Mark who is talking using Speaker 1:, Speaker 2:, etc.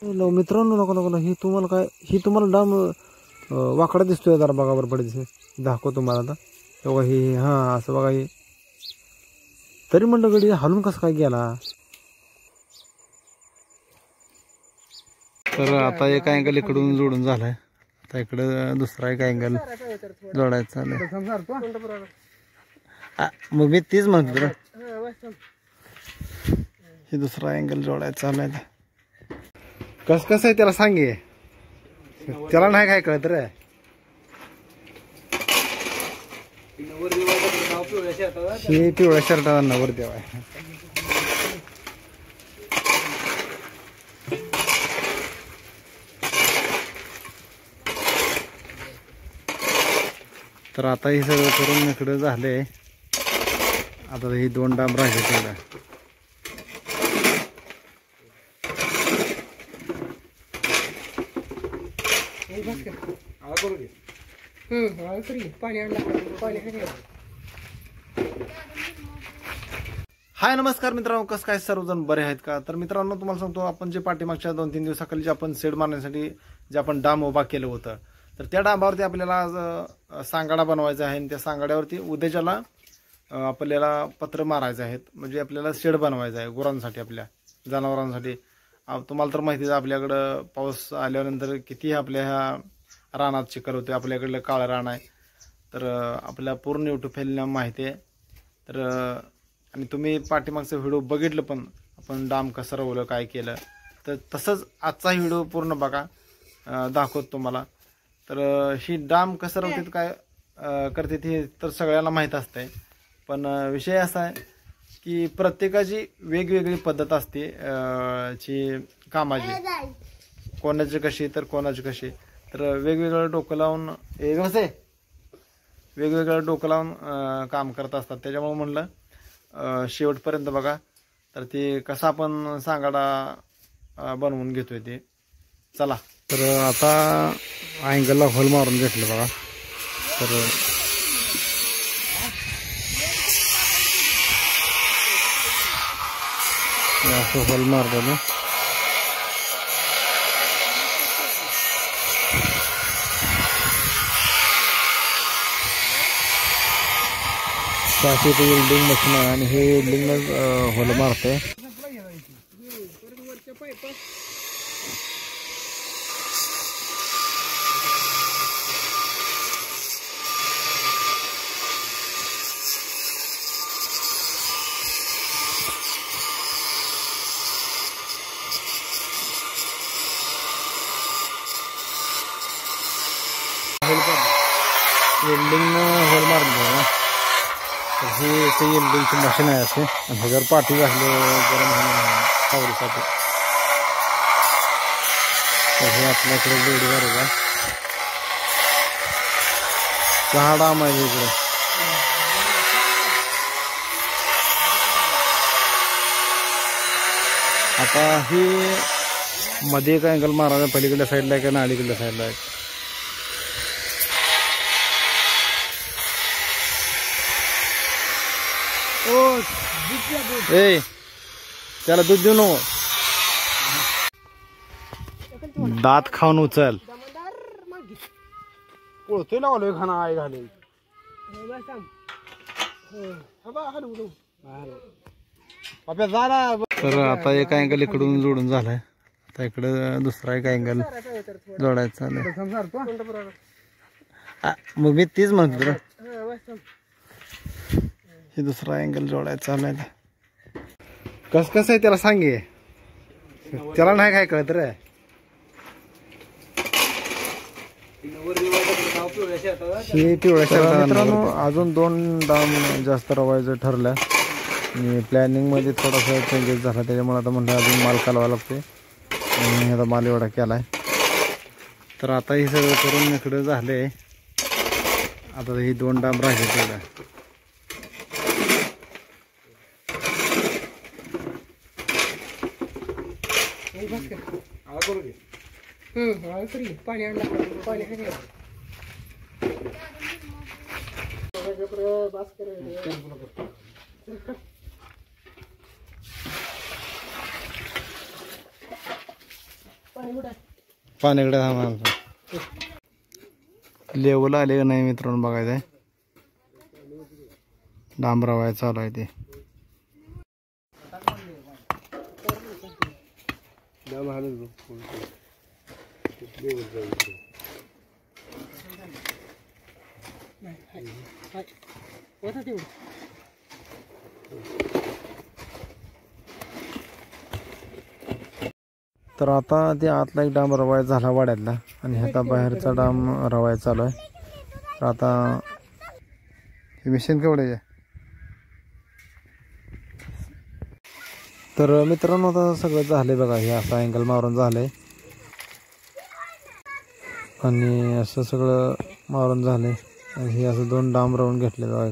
Speaker 1: मित्रांनो नको नको ही तुम्हाला काय ही तुम्हाला डाम वाकडा दिसतोय जरा बघा बरं पडते दाखव तुम्हाला आता तेव्हा ही हां असं बघा ही तरी म्हणलं गडी हलून कसं काय गेला. तर आता एक अँगल इकडून जोडून झालाय आता इकडं दुसरा एक अँगल जोडायचा चालू. मग मी तीच म्हणतो हे दुसरा अँगल जोडायचा चाललाय. कसं आहे त्याला सांगे त्याला नाही काय कळत रे. हे पिवळ्या शर्टाला वर देवाय तर आता हे सगळं करून इकडं झालंय. आता ही 2 डांब राहिले तेवढा हाय नमस्कार मित्रांनो, कसं काय सर्वजण बरे आहेत का. तर मित्रांनो तुम्हाला सांगतो आपण जे पाठीमागच्या 2-3 दिवसाखाली जे आपण सेड मारण्यासाठी जे आपण डाम उभा केलं होतं तर त्या डांबावरती आपल्याला आज सांगाडा बनवायचा आहे आणि त्या सांगाड्यावरती उद्याच्याला आपल्याला पत्र मारायचं आहेत. म्हणजे आपल्याला शेड बनवायचं आहे गुरांसाठी आपल्या जनावरांसाठी. तुम्हाला तर माहितीच आपल्याकडं पाऊस आल्यानंतर किती आपल्या ह्या रानात चिखल होते. आपल्याकडलं काळं रान आहे तर आपल्या पूर्ण यूट्यूब फॅमिलीला माहिती आहे. तर आणि तुम्ही पाठीमागचं व्हिडिओ बघितलं पण आपण डाम कसं रवलं काय केलं तर तसंच आजचा व्हिडिओ पूर्ण बघा दाखवतो तुम्हाला. तर ही डाम कसं रवतात काय करते हे तर सगळ्यांना माहीत असतंय. पण विषय असा आहे की प्रत्येकाची वेगवेगळी पद्धत असते ची कामाची. कोणाची कशी तर कोणाची कशी. तर वेगवेगळं डोकं लावून वेगवेगळं डोकं लावून काम करत असतात. त्याच्यामुळे म्हणलं शेवटपर्यंत बघा. तर ते कसं आपण सांगाडा बनवून घेतोय ते चला. तर आता अँगलला होल मारून घेतलं बघा. तर असं होल मारलं ना ते वेल्डिंग मशीन आहे आणि हे वेल्डिंगच होल मारतंय. वेल्डिंग होल मारलं हे ते वेल्डिंगची मशीन आहे असे आणि ह्याच्यावर पाठी घातलं गरम सावरीसाठी. तर हे आपल्याकडे लेडी बरं का 6 डाम आहे इकडे. आता ही मध्ये एक अँगल मारायला पलीकडल्या साईडला आहे का अलीकडल्या साईडला आहे. ए त्याला दूध देऊ नको दात खाऊन उचल. पोळतोय लावलोय खाना आई घाले. तर आता एक अँगल इकडून जोडून झालाय. आता इकडं दुसरा एक अँगल जोडायचा चालू. मग मी तीच म्हणतो हे दुसरा अँगल जोडायचा चाललाय. कसं आहे त्याला सांगे त्याला नाही काय कळत रे. हे पिवळ्या शर्टाला मित्रांनो अजून 2 डाम जास्त रवायचं ठरलं आणि प्लॅनिंग मध्ये थोडासा चेंजेस झाला. त्याच्यामुळे आता म्हणलं अजून माल कालवा लागते आणि आता माल एवढा केलाय. तर आता हे सगळं करून इकडं झालंय. आता ही 2 डाम राहिले तेवढा
Speaker 2: पाणी आणलं पाणी
Speaker 1: पाण्याकडे थांबा. लेवल आले का नाही मित्रांनो बघायचं आहे. डांबरावाय चालू आहे ते. तर आता ते आतला एक डांब रवाय झाला वाड्यातला आणि आता बाहेरचा डांब रवाय चालू आहे. तर आता हे मशीन केवढे आहे. तर मित्रांनो आता सगळं झालंय बघा. हे असं अँगल मारून झालंय आणि असं सगळं मारून झालंय. हे असं 2 डांब राऊंड घेतले बघा.